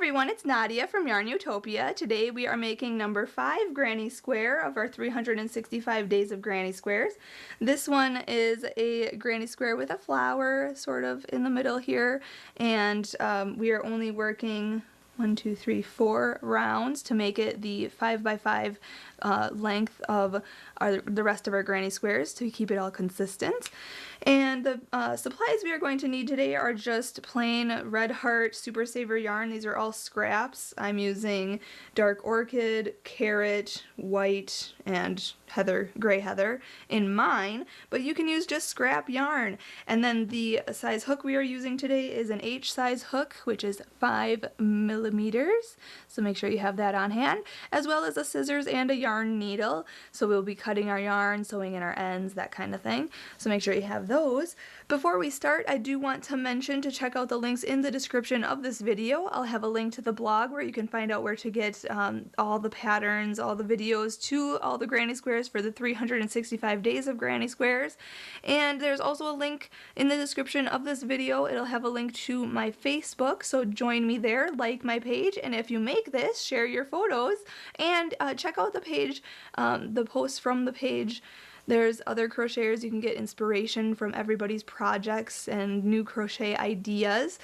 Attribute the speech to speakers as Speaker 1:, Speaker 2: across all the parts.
Speaker 1: everyone, it's Nadia from YARNutopia. Today we are making number 5 granny square of our 365 days of granny squares. This one is a granny square with a flower sort of in the middle here, and we are only working 4 rounds to make it the 5x5 length of the rest of our granny squares to keep it all consistent. And the supplies we are going to need today are just plain Red Heart Super Saver yarn. These are all scraps. I'm using dark orchid, carrot, white, and gray heather in mine, but you can use just scrap yarn. And then the size hook we are using today is an H size hook, which is 5 millimeters. So make sure you have that on hand, as well as a scissors and a yarn needle. So we'll be cutting our yarn, sewing in our ends, that kind of thing. So make sure you have those. Before we start, I do want to mention to check out the links in the description of this video. I'll have a link to the blog where you can find out where to get all the patterns, all the videos to all the granny squares for the 365 days of granny squares. And there's also a link in the description of this video. It'll have a link to my Facebook, so join me there, like my page, and if you make this, share your photos, and check out the page, the posts from the page. There's other crocheters. You can get inspiration from everybody's projects and new crochet ideas.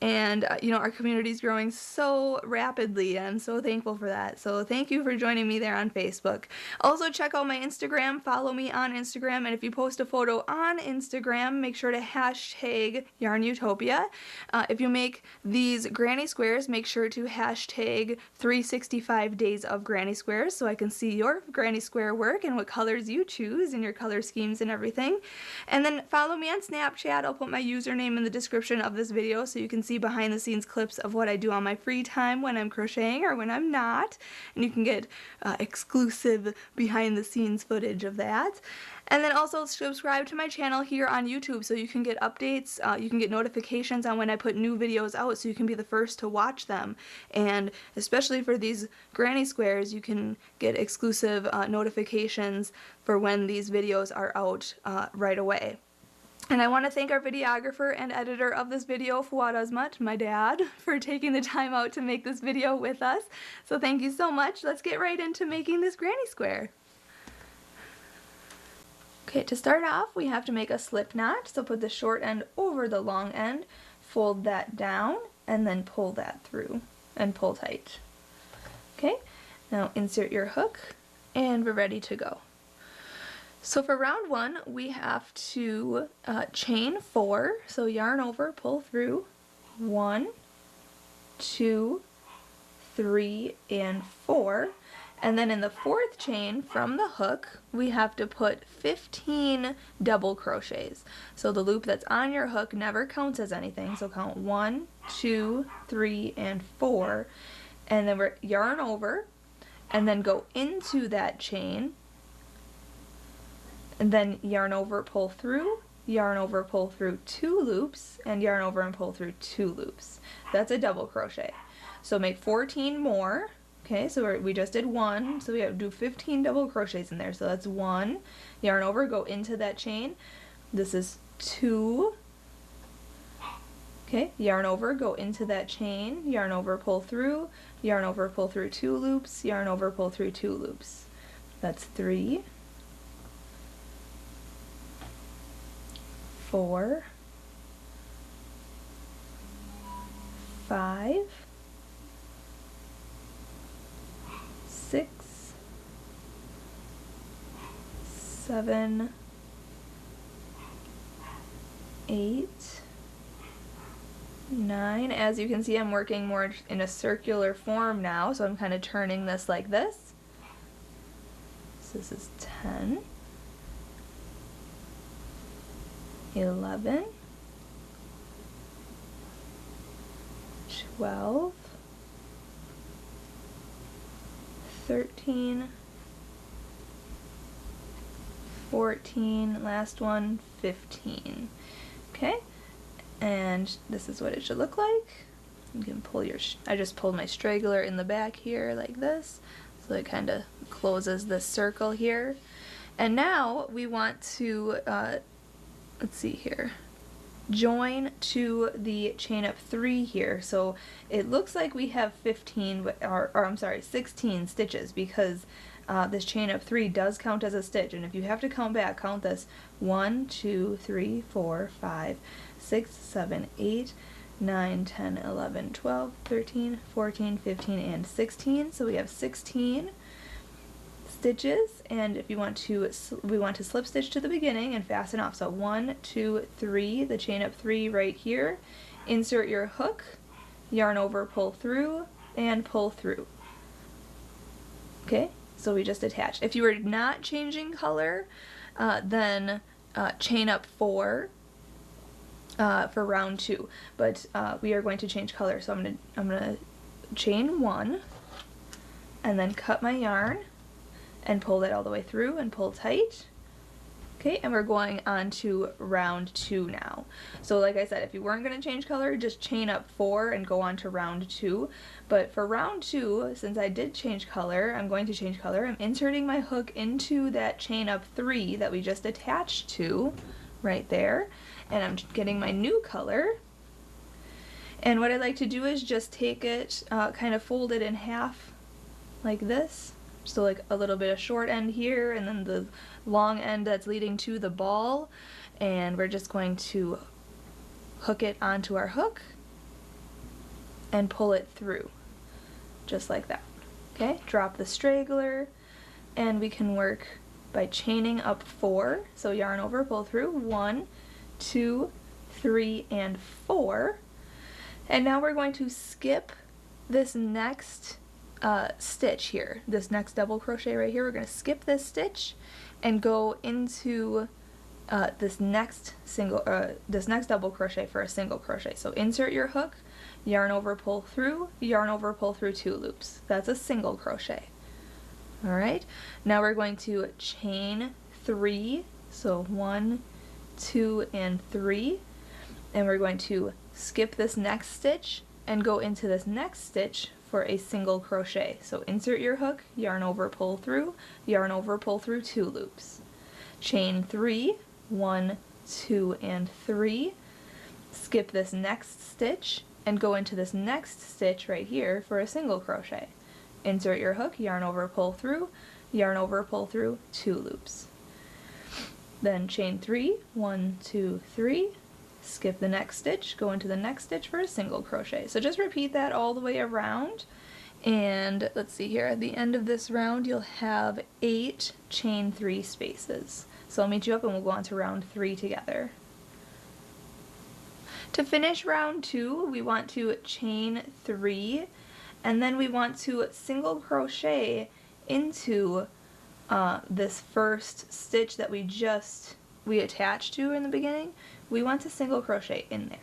Speaker 1: And you know, our community is growing so rapidly. I'm so thankful for that. So thank you for joining me there on Facebook. Also check out my Instagram. Follow me on Instagram. And if you post a photo on Instagram, make sure to hashtag YARNutopia. If you make these granny squares, make sure to hashtag 365 days of granny squares so I can see your granny square work and what colors you choose and your color schemes and everything. And then follow me on Snapchat. I'll put my username in the description of this video so you can see behind the scenes clips of what I do on my free time when I'm crocheting or when I'm not, and you can get exclusive behind the scenes footage of that. And then also subscribe to my channel here on YouTube so you can get updates, you can get notifications on when I put new videos out so you can be the first to watch them. And especially for these granny squares, you can get exclusive notifications for when these videos are out right away. And I want to thank our videographer and editor of this video, Fuad, Azmat, my dad, for taking the time out to make this video with us. So thank you so much. Let's get right into making this granny square. Okay, to start off, we have to make a slip knot. So put the short end over the long end, fold that down, and then pull that through and pull tight. Okay, now insert your hook, and we're ready to go. So for round 1, we have to chain 4, so yarn over, pull through, 1, 2, 3, and 4, and then in the 4th chain from the hook, we have to put 15 double crochets. So the loop that's on your hook never counts as anything, so count 1, 2, 3, and 4, and then we're yarn over, and then go into that chain, and then yarn over, pull through, yarn over, pull through 2 loops, and yarn over and pull through 2 loops. That's a double crochet. So make 14 more. Okay, so we just did 1, so we have to do 15 double crochets in there. So that's 1, yarn over, go into that chain. This is 2. Okay, yarn over, go into that chain, yarn over, pull through, yarn over, pull through 2 loops, yarn over, pull through 2 loops. That's 3. 4, 5, 6, 7, 8, 9. As you can see, I'm working more in a circular form now, so I'm kind of turning this like this. So this is 10. 11, 12, 13, 14, last one, 15. Okay, and this is what it should look like. You can pull your, I just pulled my straggler in the back here like this, so it kind of closes this circle here. And now we want to let's see here, join to the chain up 3 here. So it looks like we have 15, or I'm sorry, 16 stitches, because this chain up 3 does count as a stitch, and if you have to count back, count this: 1, 2, 3, 4, 5, 6, 7, 8, 9, 10, 11, 12, 13, 14, 15, and 16. So we have 16 stitches, and if you want to, we want to slip stitch to the beginning and fasten off. So 1, 2, 3, the chain up 3 right here, insert your hook, yarn over, pull through, and pull through. Okay, so we just attached. If you were not changing color, then chain up 4 for round 2, but we are going to change color, so I'm gonna chain 1 and then cut my yarn and pull that all the way through and pull tight. Okay, and we're going on to round 2 now. So like I said, if you weren't going to change color, just chain up 4 and go on to round 2. But for round 2, since I did change color, I'm going to change color. I'm inserting my hook into that chain up 3 that we just attached to right there, and I'm getting my new color. And what I like to do is just take it, kind of fold it in half like this. So like a little bit of short end here, and then the long end that's leading to the ball, and we're just going to hook it onto our hook and pull it through, just like that. Okay, drop the straggler, and we can work by chaining up 4. So yarn over, pull through, 1, 2, 3, and 4. And now we're going to skip this next stitch here, this next double crochet right here. We're going to skip this stitch and go into this next double crochet for a single crochet. So insert your hook, yarn over, pull through, yarn over, pull through 2 loops. That's a single crochet. All right, now we're going to chain 3, so 1, 2, and 3, and we're going to skip this next stitch and go into this next stitch for a single crochet. So insert your hook, yarn over, pull through, yarn over, pull through 2 loops. Chain 3, 1, 2, and 3, skip this next stitch and go into this next stitch right here for a single crochet. Insert your hook, yarn over, pull through, yarn over, pull through 2 loops. Then chain 3, 1, 2, 3, skip the next stitch, go into the next stitch for a single crochet. So just repeat that all the way around, and let's see here, at the end of this round you'll have 8 chain 3 spaces. So I'll meet you up and we'll go on to round 3 together. To finish round 2, we want to chain 3, and then we want to single crochet into this first stitch that we attached to in the beginning. We want to single crochet in there.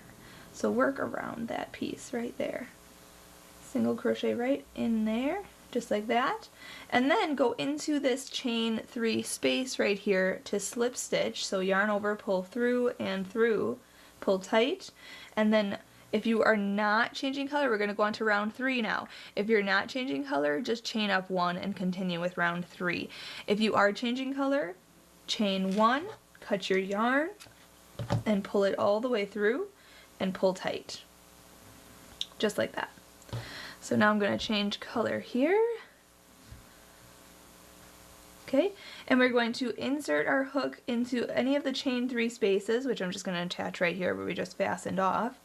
Speaker 1: So work around that piece right there. Single crochet right in there, just like that. And then go into this chain 3 space right here to slip stitch. So yarn over, pull through and through, pull tight. And then if you are not changing color, we're going to go on to round 3 now. If you're not changing color, just chain up 1 and continue with round 3. If you are changing color, chain 1, cut your yarn, and pull it all the way through and pull tight, just like that. So now I'm going to change color here. Okay, and we're going to insert our hook into any of the chain 3 spaces, which I'm just going to attach right here where we just fastened off,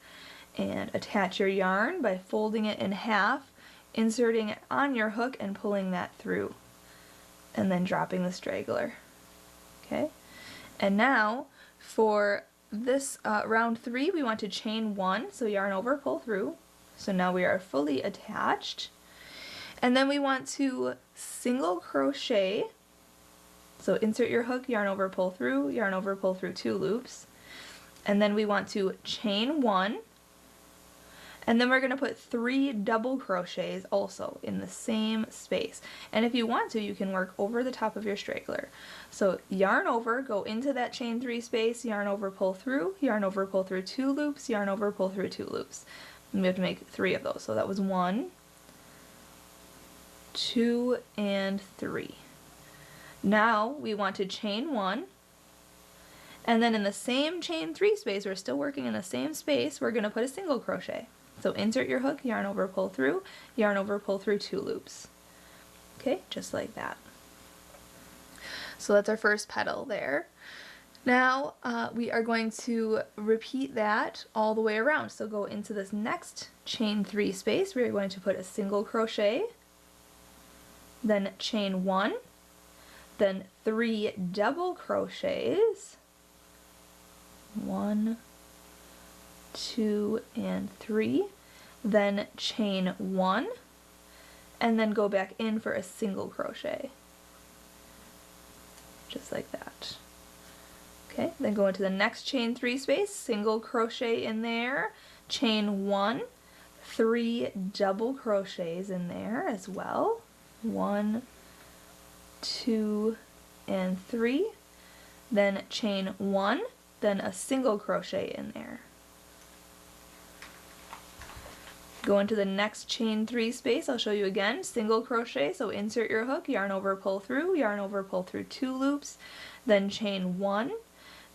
Speaker 1: and attach your yarn by folding it in half, inserting it on your hook and pulling that through, and then dropping the straggler. Okay, and now for this round 3, we want to chain 1, so yarn over, pull through. So now we are fully attached. And then we want to single crochet. So insert your hook, yarn over, pull through, yarn over, pull through 2 loops. And then we want to chain 1. And then we're going to put 3 double crochets also in the same space. And if you want to, you can work over the top of your straggler. So yarn over, go into that chain 3 space, yarn over, pull through 2 loops, yarn over, pull through 2 loops. And we have to make 3 of those. So that was 1, 2, and 3. Now we want to chain 1, And then in the same chain 3 space, we're still working in the same space, we're going to put a single crochet. So insert your hook, yarn over, pull through, yarn over, pull through 2 loops. Okay, just like that. So that's our first petal there. Now we are going to repeat that all the way around. So go into this next chain 3 space, we are going to put a single crochet, then chain 1, then 3 double crochets, 1, 2, and 3, then chain 1, and then go back in for a single crochet, just like that. Okay, then go into the next chain 3 space, single crochet in there, chain 1, 3 double crochets in there as well, 1, 2, and 3, then chain 1, then a single crochet in there. Go into the next chain 3 space, I'll show you again, single crochet, so insert your hook, yarn over, pull through 2 loops, then chain 1,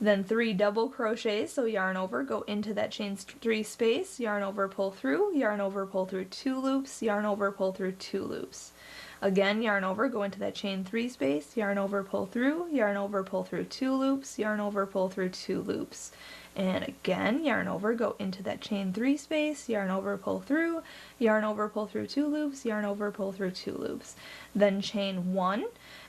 Speaker 1: then 3 double crochets, so yarn over, go into that chain 3 space, yarn over, pull through 2 loops, yarn over, pull through 2 loops. Again, yarn over, go into that chain 3 space, yarn over, pull through 2 loops, yarn over, pull through 2 loops. And again, yarn over, go into that chain 3 space, yarn over, pull through 2 loops, yarn over, pull through 2 loops. Then chain 1,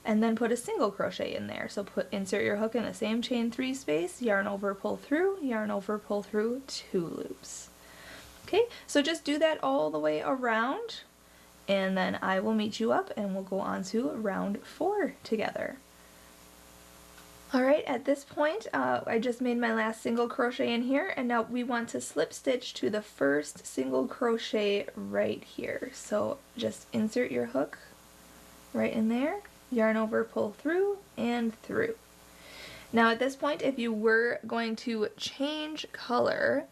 Speaker 1: and then put a single crochet in there. So insert your hook in the same chain 3 space, yarn over, pull through 2 loops. Okay, so just do that all the way around, and then I will meet you up and we'll go on to round 4 together. Alright, at this point I just made my last single crochet in here, and now we want to slip stitch to the first single crochet right here. So just insert your hook right in there, yarn over, pull through, and through. Now at this point, if you were going to change color,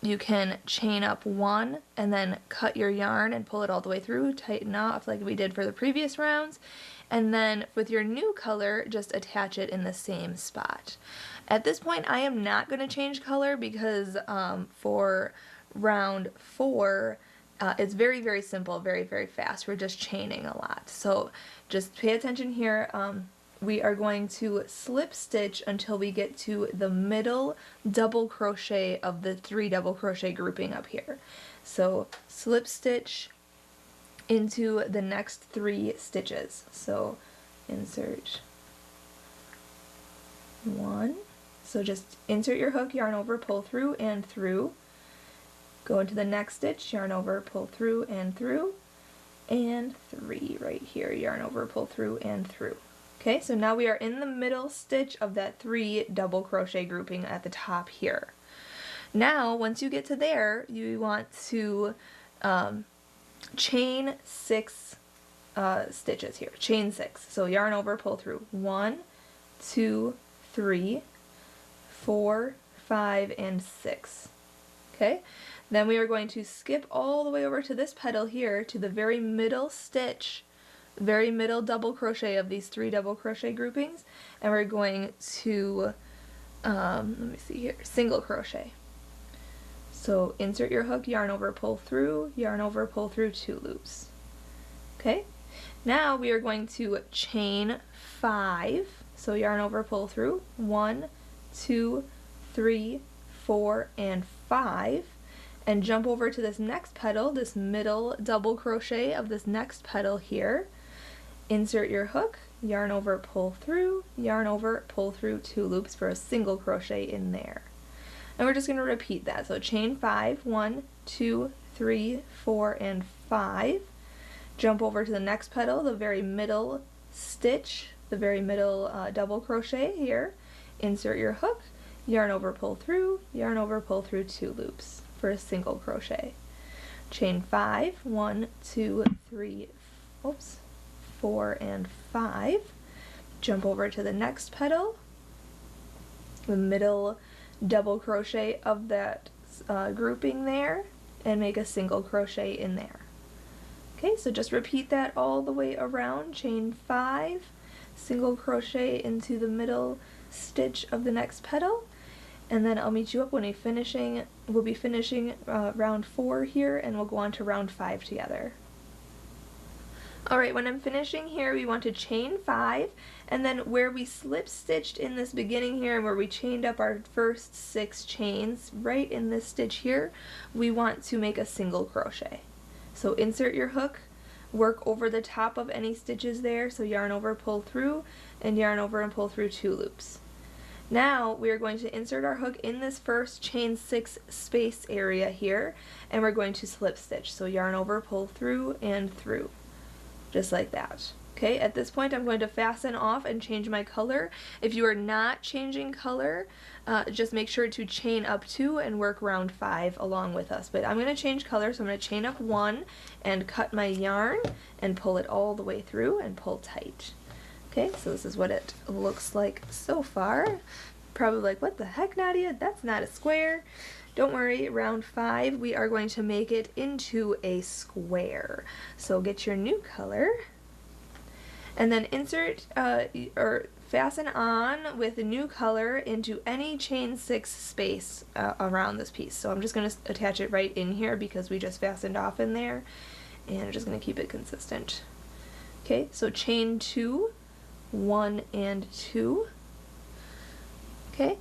Speaker 1: you can chain up 1 and then cut your yarn and pull it all the way through, tighten off like we did for the previous rounds, and then with your new color just attach it in the same spot. At this point I am not going to change color because for round 4 it's very simple, very fast. We're just chaining a lot, so just pay attention here. We are going to slip stitch until we get to the middle double crochet of the 3 double crochet grouping up here. So slip stitch into the next 3 stitches. So insert 1, so just insert your hook, yarn over, pull through, and through. Go into the next stitch, yarn over, pull through, and through, and 3 right here, yarn over, pull through, and through. Okay, so now we are in the middle stitch of that 3 double crochet grouping at the top here. Now, once you get to there, you want to chain 6 stitches here. Chain 6. So yarn over, pull through 1, 2, 3, 4, 5, and 6. Okay? Then we are going to skip all the way over to this petal here to the very middle stitch, very middle double crochet of these 3 double crochet groupings, and we're going to let me see here, single crochet. So insert your hook, yarn over, pull through 2 loops. Okay, now we are going to chain 5, so yarn over, pull through 1, 2, 3, 4, and 5, and jump over to this next petal, this middle double crochet of this next petal here. Insert your hook, yarn over, pull through 2 loops for a single crochet in there. And we're just going to repeat that. So chain 5, 1, 2, 3, 4, and 5. Jump over to the next petal, the very middle stitch, the very middle double crochet here. Insert your hook, yarn over, pull through 2 loops for a single crochet. Chain 5, 1, 2, 3, 4, and 5. Jump over to the next petal, the middle double crochet of that grouping there, and make a single crochet in there. Okay, so just repeat that all the way around. Chain 5, single crochet into the middle stitch of the next petal, and then I'll meet you up when we'll be finishing round 4 here, and we'll go on to round 5 together. Alright, when I'm finishing here, we want to chain 5, and then where we slip stitched in this beginning here, and where we chained up our first 6 chains, right in this stitch here, we want to make a single crochet. So insert your hook, work over the top of any stitches there, so yarn over, pull through, and yarn over and pull through 2 loops. Now we are going to insert our hook in this first chain 6 space area here, and we're going to slip stitch. So yarn over, pull through, and through. Just like that. Okay, at this point I'm going to fasten off and change my color. If you are not changing color, just make sure to chain up 2 and work round 5 along with us. But I'm going to change color, so I'm going to chain up 1 and cut my yarn and pull it all the way through and pull tight. Okay, so this is what it looks like so far. Probably like, what the heck, Nadia? That's not a square. Don't worry, round 5 we are going to make it into a square. So get your new color and then insert or fasten on with a new color into any chain 6 space around this piece. So I'm just going to attach it right in here because we just fastened off in there, and I'm just going to keep it consistent. Okay, so chain 2, 1 and 2. Okay,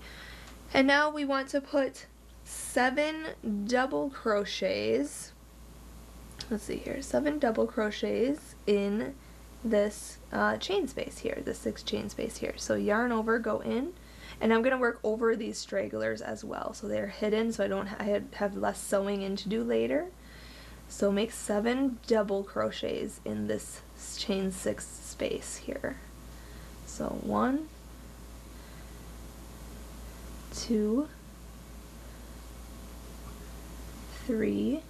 Speaker 1: and now we want to put 7 double crochets, let's see here, 7 double crochets in this chain space here, the 6 chain space here. So yarn over, go in, and I'm going to work over these stragglers as well, so they're hidden so I have less sewing in to do later. So make 7 double crochets in this chain 6 space here. So 1, 2, 3,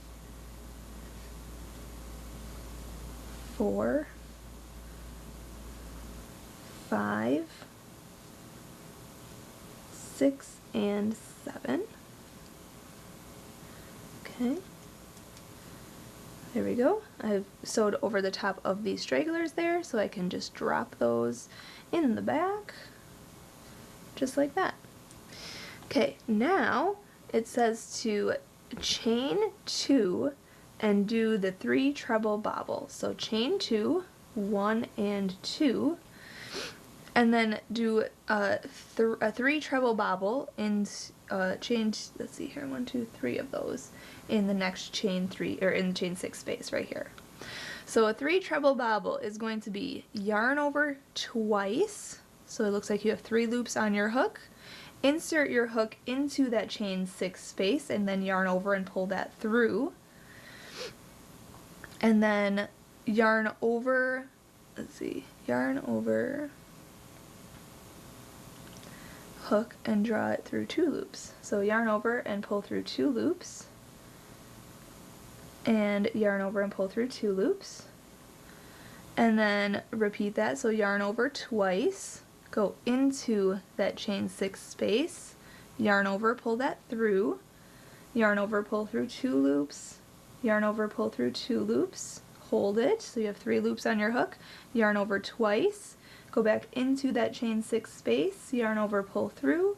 Speaker 1: 4, 5, 6, and 7. Okay. There we go. I've sewed over the top of these stragglers there, so I can just drop those in the back, just like that. Okay, now it says to chain 2 and do the 3 treble bobble. So chain 2, 1 and 2, and then do a 3 treble bobble in chain, let's see here, 1, 2, 3 of those in the next chain 3, or in chain 6 space right here. So a 3 treble bobble is going to be yarn over twice, so it looks like you have 3 loops on your hook. Insert your hook into that chain 6 space and then yarn over and pull that through. And then yarn over, let's see, yarn over, hook and draw it through 2 loops. So yarn over and pull through 2 loops. And yarn over and pull through 2 loops. And then repeat that, so yarn over twice. Go into that chain 6 space, yarn over, pull that through, yarn over, pull through 2 loops, yarn over, pull through 2 loops, hold it, so you have 3 loops on your hook, yarn over twice, go back into that chain 6 space, yarn over, pull through,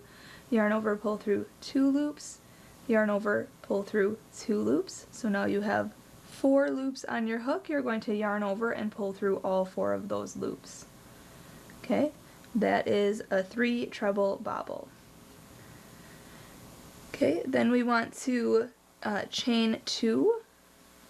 Speaker 1: yarn over, pull through 2 loops, yarn over, pull through 2 loops. So now you have 4 loops on your hook. You're going to yarn over and pull through all 4 of those loops. Okay? That is a 3 treble bobble. Okay, then we want to chain 2,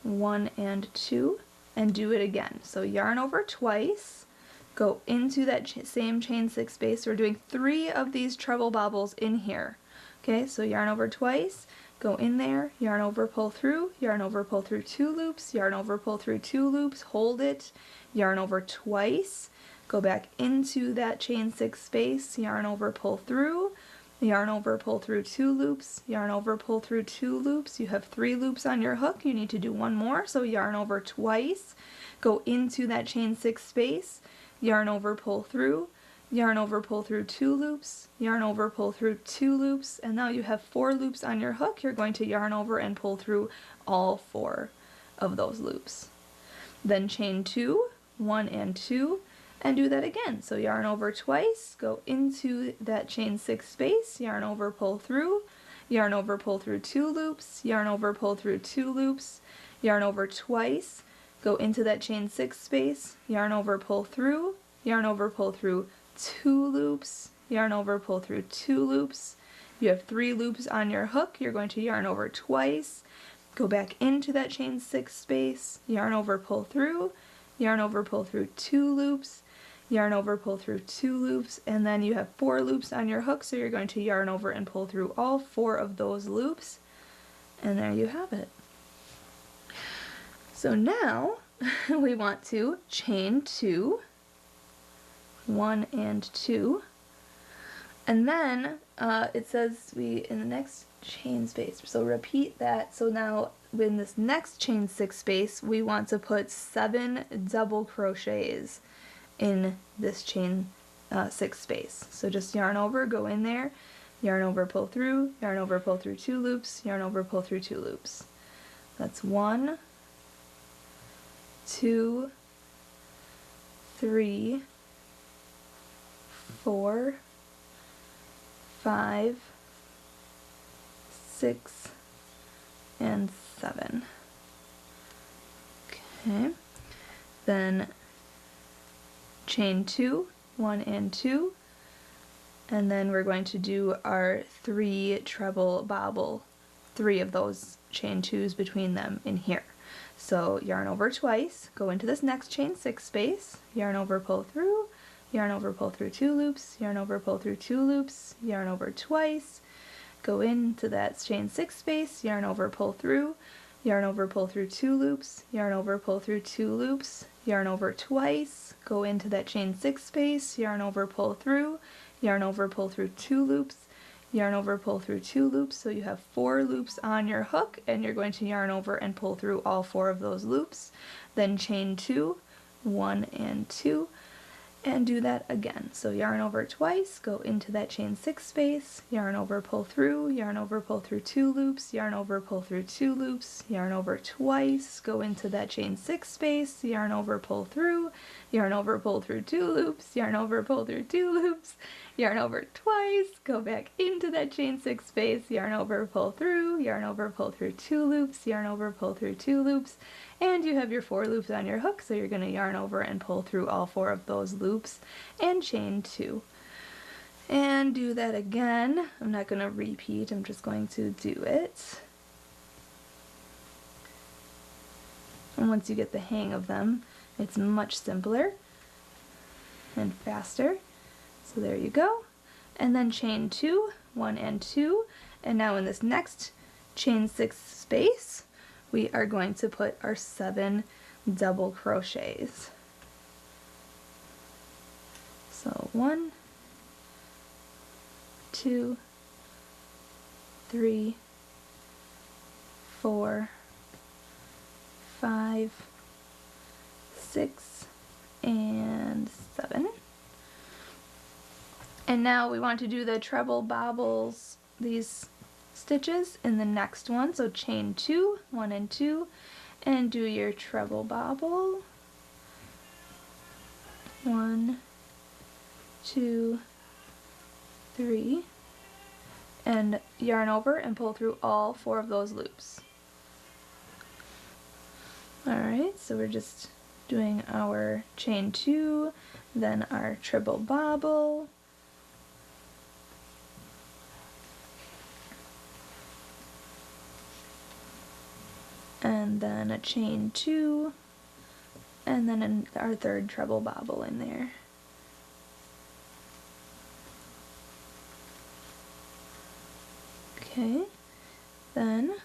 Speaker 1: 1 and 2, and do it again. So yarn over twice, go into that same chain 6 space. We're doing 3 of these treble bobbles in here. Okay, so yarn over twice, go in there, yarn over, pull through, yarn over, pull through 2 loops, yarn over, pull through 2 loops, hold it, yarn over twice, go back into that chain 6 space, yarn over, pull through, yarn over, pull through 2 loops, yarn over, pull through 2 loops. You have 3 loops on your hook. You need to do 1 more, so yarn over twice, go into that chain 6 space, yarn over, pull through, yarn over, pull through 2 loops, yarn over, pull through 2 loops, and now you have 4 loops on your hook. You're going to yarn over and pull through all 4 of those loops. Then chain 2, 1 and 2, and do that again. So yarn over twice, go into that chain 6 space, yarn over, pull through, yarn over, pull through 2 loops, yarn over, pull through 2 loops, yarn over twice, go into that chain 6 space, yarn over, pull through, yarn over, pull through 2 loops, yarn over, pull through 2 loops. You have 3 loops on your hook. You're going to yarn over twice, go back into that chain 6 space, yarn over, pull through, yarn over, pull through 2 loops, yarn over, pull through 2 loops, and then you have 4 loops on your hook, so you're going to yarn over and pull through all 4 of those loops, and there you have it. So now we want to chain 2, 1 and 2, and then it says in the next chain space, so repeat that. So now in this next chain 6 space, we want to put 7 double crochets in this chain 6 space. So just yarn over, go in there, yarn over, pull through, yarn over, pull through 2 loops, yarn over, pull through 2 loops. That's 1, 2, 3, 4, 5, 6, and 7. Okay, then chain 2, 1 and 2, and then we're going to do our 3 treble bobble, 3 of those chain 2s between them in here. So yarn over twice, go into this next chain 6 space, yarn over, pull through, yarn over, pull through 2 loops, yarn over, pull through 2 loops, yarn over twice, go into that chain 6 space, yarn over, pull through, yarn over, pull through 2 loops, yarn over, pull through 2 loops, yarn over twice, go into that chain 6 space, yarn over, pull through, yarn over, pull through 2 loops, yarn over, pull through 2 loops, so you have 4 loops on your hook, and you're going to yarn over and pull through all 4 of those loops, then chain 2, 1 and 2, and do that again. So yarn over twice, go into that chain 6 space, yarn over, pull through, yarn over, pull through 2 loops, yarn over, pull through 2 loops, yarn over twice, go into that chain 6 space, yarn over, pull through, yarn over, pull through 2 loops, yarn over, pull through 2 loops, yarn over twice, go back into that chain 6 space, yarn over, pull through, yarn over, pull through 2 loops, yarn over, pull through 2 loops, and you have your 4 loops on your hook, so you're going to yarn over and pull through all 4 of those loops and chain 2. And do that again. I'm not going to repeat, I'm just going to do it. And once you get the hang of them, it's much simpler and faster. So there you go. And then chain 2, 1 and 2, and now in this next chain 6 space, we are going to put our 7 double crochets. So 1, 2, 3, 4, 5, 6, and 7. And now we want to do the treble bobbles, these stitches in the next one. So chain 2, 1 and 2, and do your treble bobble. 1, 2, 3, and yarn over and pull through all 4 of those loops. Alright, so we're just doing our chain 2, then our treble bobble, and then a chain 2, and then our 3rd treble bobble in there. Okay, then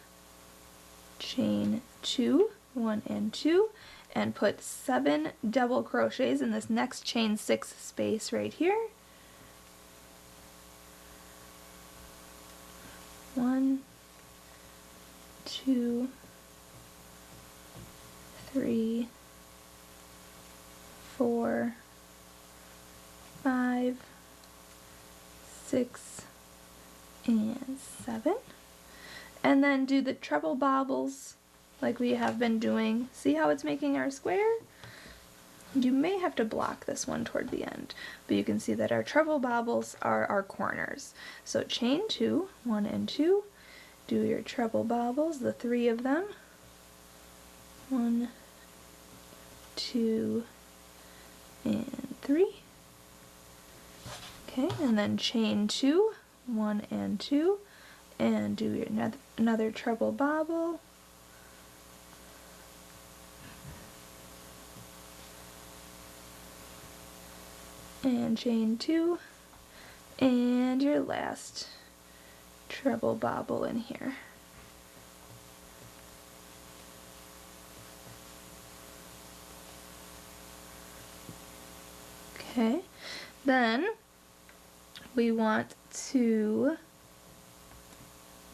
Speaker 1: chain 2, 1 and 2, and put 7 double crochets in this next chain 6 space right here. 1, 2, 3, 4, 5, 6, and 7. And then do the treble bobbles like we have been doing. See how it's making our square? You may have to block this one toward the end, but you can see that our treble bobbles are our corners. So chain 2, 1 and 2, do your treble bobbles, the 3 of them. 1, 2, and 3. Okay, and then chain 2, 1 and 2, and do your another treble bobble. And chain 2, and your last treble bobble in here. Okay, then we want to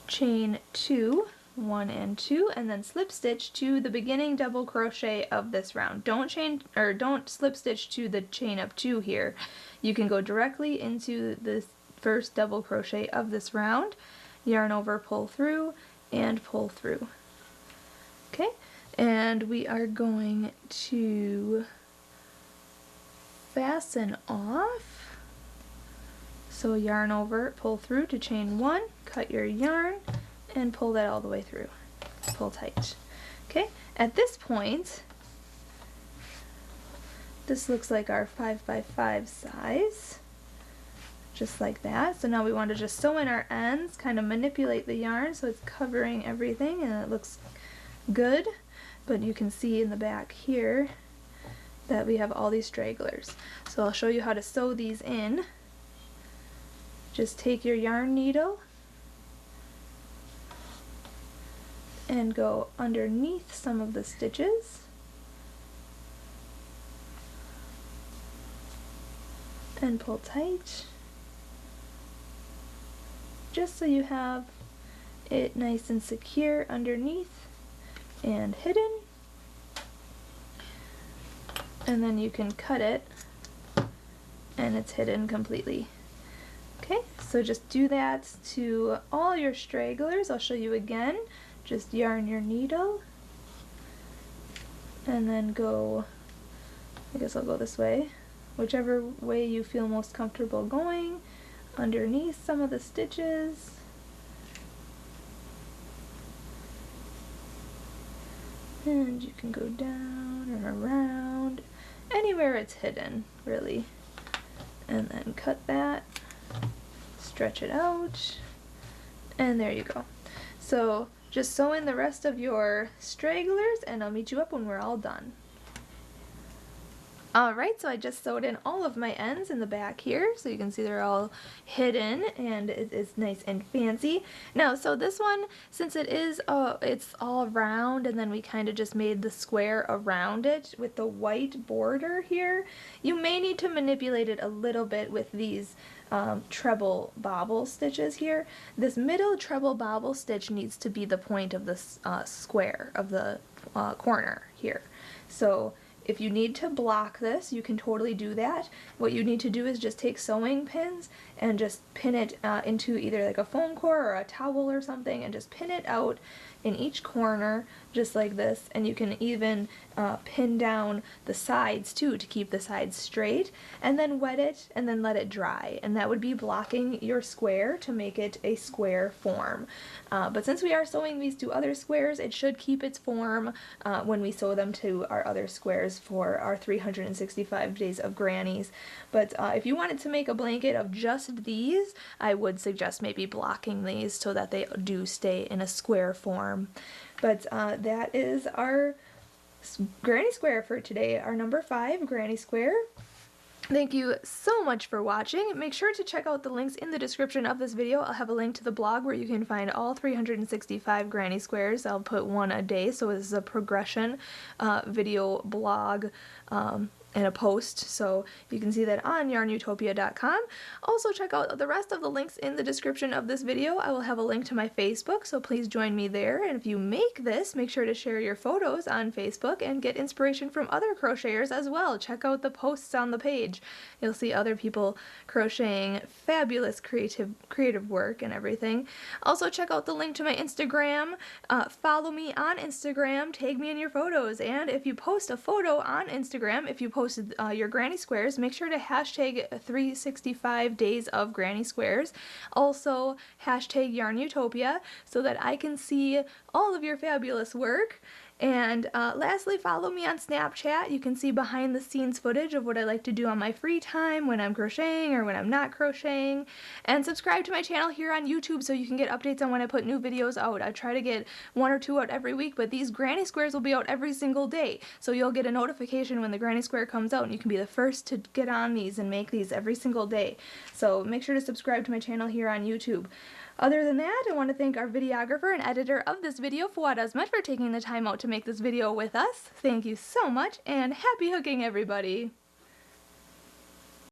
Speaker 1: chain 2, 1 and 2, and then slip stitch to the beginning double crochet of this round. Don't slip stitch to the chain of 2 here. You can go directly into the first double crochet of this round, yarn over, pull through, and pull through. Okay, and we are going to fasten off. So yarn over, pull through to chain 1, cut your yarn, and pull that all the way through. Pull tight. Okay, at this point, this looks like our 5x5 size, just like that. So now we want to just sew in our ends, kind of manipulate the yarn so it's covering everything and it looks good. But you can see in the back here that we have all these stragglers. So I'll show you how to sew these in. Just take your yarn needle and go underneath some of the stitches and pull tight, just so you have it nice and secure underneath and hidden. And then you can cut it and it's hidden completely. Okay, so just do that to all your stragglers. I'll show you again. Just yarn your needle and then go, I guess I'll go this way, whichever way you feel most comfortable going, underneath some of the stitches. And you can go down or around, anywhere it's hidden, really. And then cut that, stretch it out, and there you go. So just sew in the rest of your stragglers and I'll meet you up when we're all done. Alright, so I just sewed in all of my ends in the back here, so you can see they're all hidden and it's nice and fancy. Now, so this one, since it is, it's all round and then we kind of just made the square around it with the white border here, you may need to manipulate it a little bit with these treble bobble stitches here. This middle treble bobble stitch needs to be the point of the square of the corner here. So if you need to block this, you can totally do that. What you need to do is just take sewing pins and just pin it into either like a foam core or a towel or something and just pin it out in each corner just like this, and you can even pin down the sides too to keep the sides straight, and then wet it and then let it dry, and that would be blocking your square to make it a square form. But since we are sewing these to other squares, it should keep its form when we sew them to our other squares for our 365 days of grannies. But if you wanted to make a blanket of just these, I would suggest maybe blocking these so that they do stay in a square form. But that is our granny square for today, our number 5 granny square. Thank you so much for watching. Make sure to check out the links in the description of this video. I'll have a link to the blog where you can find all 365 granny squares. I'll put one a day, so this is a progression video blog and a post, so you can see that on YARNutopia.com. Also check out the rest of the links in the description of this video. I will have a link to my Facebook, so please join me there. And if you make this, make sure to share your photos on Facebook and get inspiration from other crocheters as well. Check out the posts on the page. You'll see other people crocheting fabulous creative work and everything. Also check out the link to my Instagram. Follow me on Instagram, tag me in your photos, and if you post a photo on Instagram, if you post post your granny squares, make sure to hashtag 365 days of granny squares. Also, hashtag YARNutopia so that I can see all of your fabulous work. And lastly, follow me on Snapchat. You can see behind the scenes footage of what I like to do on my free time when I'm crocheting or when I'm not crocheting. And subscribe to my channel here on YouTube so you can get updates on when I put new videos out. I try to get 1 or 2 out every week, but these granny squares will be out every single day. So you'll get a notification when the granny square comes out and you can be the first to get on these and make these every single day. So make sure to subscribe to my channel here on YouTube. Other than that, I want to thank our videographer and editor of this video, Fuad, Azmat, for taking the time out to make this video with us. Thank you so much, and happy hooking, everybody!